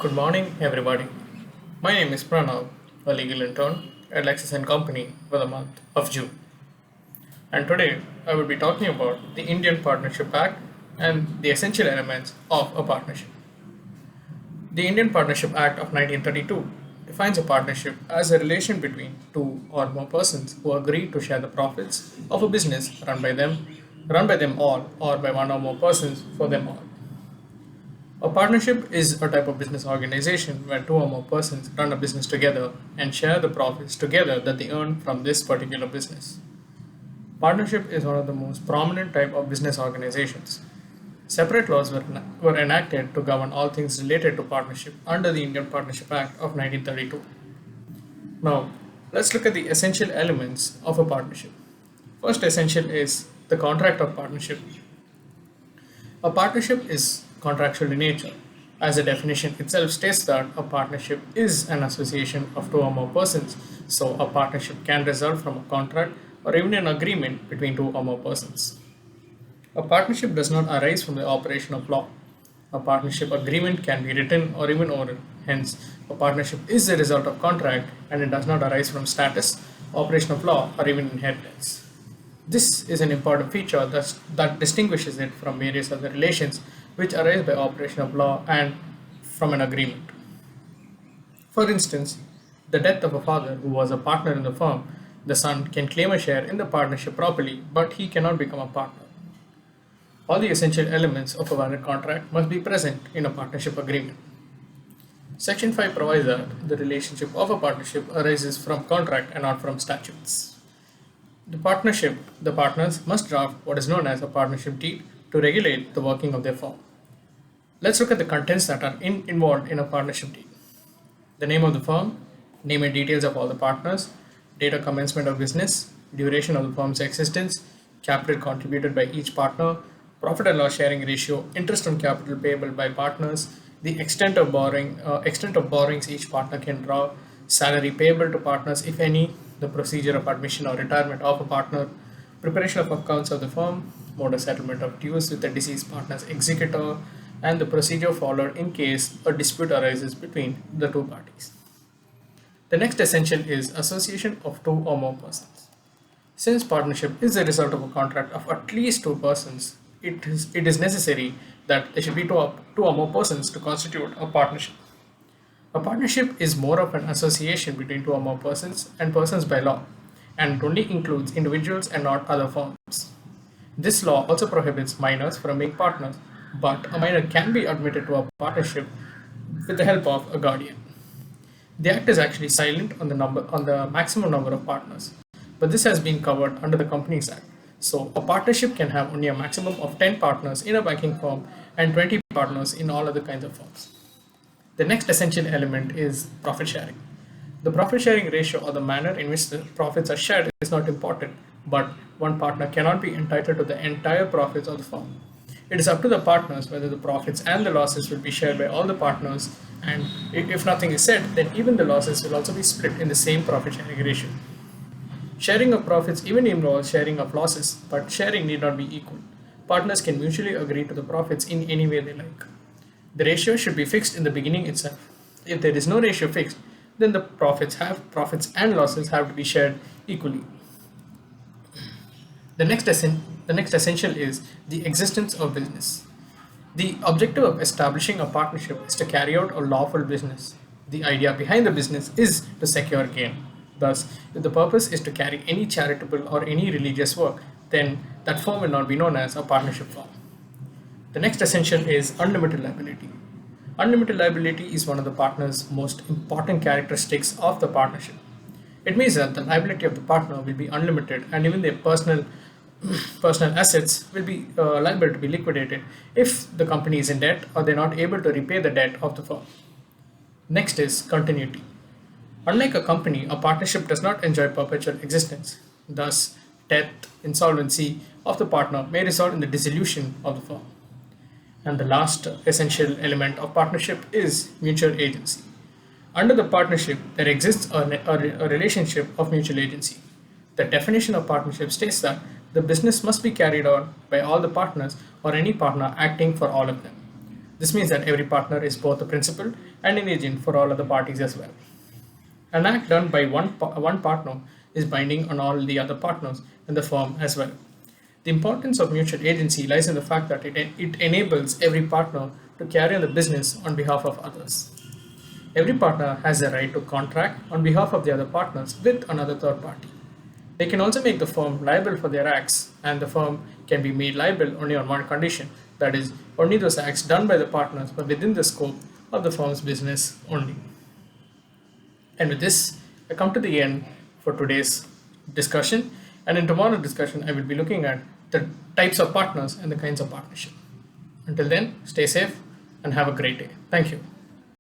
Good morning, everybody. My name is Pranav, a legal intern at Lexis& and Company for the month of June. And today I will be talking about the Indian Partnership Act and the essential elements of a partnership. The Indian Partnership Act of 1932 defines a partnership as a relation between two or more persons who agree to share the profits of a business run by them all, or by one or more persons for them all. A partnership is a type of business organization where two or more persons run a business together and share the profits together that they earn from this particular business. Partnership is one of the most prominent type of business organizations. Separate laws were enacted to govern all things related to partnership under the Indian Partnership Act of 1932. Now, let's look at the essential elements of a partnership. First essential is the contract of partnership. A partnership is contractual in nature, as the definition itself states that a partnership is an association of two or more persons, so a partnership can result from a contract or even an agreement between two or more persons. A partnership does not arise from the operation of law. A partnership agreement can be written or even oral. Hence, a partnership is the result of contract and it does not arise from status, operation of law, or even inheritance. This is an important feature that distinguishes it from various other relations which arise by operation of law and from an agreement. For instance, the death of a father who was a partner in the firm, the son can claim a share in the partnership properly, but he cannot become a partner. All the essential elements of a valid contract must be present in a partnership agreement. Section 5 provides that the relationship of a partnership arises from contract and not from statutes. The partners must draft what is known as a partnership deed to regulate the working of their firm. Let's look at the contents that are involved in a partnership deed. The name of the firm, name and details of all the partners, date of commencement of business, duration of the firm's existence, capital contributed by each partner, profit and loss sharing ratio, interest on capital payable by partners, the extent of borrowings each partner can draw, salary payable to partners if any, the procedure of admission or retirement of a partner, preparation of accounts of the firm, mode of settlement of dues with the deceased partner's executor, and the procedure followed in case a dispute arises between the two parties. The next essential is association of two or more persons. Since partnership is the result of a contract of at least two persons, it is necessary that there should be two or more persons to constitute a partnership. A partnership is more of an association between two or more persons and persons by law, and it only includes individuals and not other firms. This law also prohibits minors from being partners, but a minor can be admitted to a partnership with the help of a guardian. The act is actually silent on the maximum number of partners, but this has been covered under the Companies Act. So a partnership can have only a maximum of 10 partners in a banking firm and 20 partners in all other kinds of firms. The next essential element is profit sharing. The profit sharing ratio or the manner in which the profits are shared is not important, but one partner cannot be entitled to the entire profits of the firm. It is up to the partners whether the profits and the losses will be shared by all the partners, and if nothing is said, then even the losses will also be split in the same profit sharing ratio. Sharing of profits even involves sharing of losses, but sharing need not be equal. Partners can mutually agree to the profits in any way they like. The ratio should be fixed in the beginning itself. If there is no ratio fixed, then the profits and losses have to be shared equally. The next essential is the existence of business. The objective of establishing a partnership is to carry out a lawful business. The idea behind the business is to secure gain. Thus, if the purpose is to carry any charitable or any religious work, then that firm will not be known as a partnership firm. The next essential is unlimited liability. Unlimited liability is one of the partner's most important characteristics of the partnership. It means that the liability of the partner will be unlimited and even their personal assets will be liable to be liquidated if the company is in debt or they're not able to repay the debt of the firm. Next is continuity. Unlike a company, a partnership does not enjoy perpetual existence. Thus, death, insolvency of the partner may result in the dissolution of the firm. And the last essential element of partnership is mutual agency. Under the partnership, there exists a relationship of mutual agency. The definition of partnership states that the business must be carried on by all the partners or any partner acting for all of them. This means that every partner is both a principal and an agent for all other parties as well. An act done by one partner is binding on all the other partners in the firm as well. The importance of mutual agency lies in the fact that it enables every partner to carry on the business on behalf of others. Every partner has the right to contract on behalf of the other partners with another third party. They can also make the firm liable for their acts, and the firm can be made liable only on one condition, that is, only those acts done by the partners but within the scope of the firm's business only. And with this, I come to the end for today's discussion. And in tomorrow's discussion, I will be looking at the types of partners and the kinds of partnership. Until then, stay safe and have a great day. Thank you.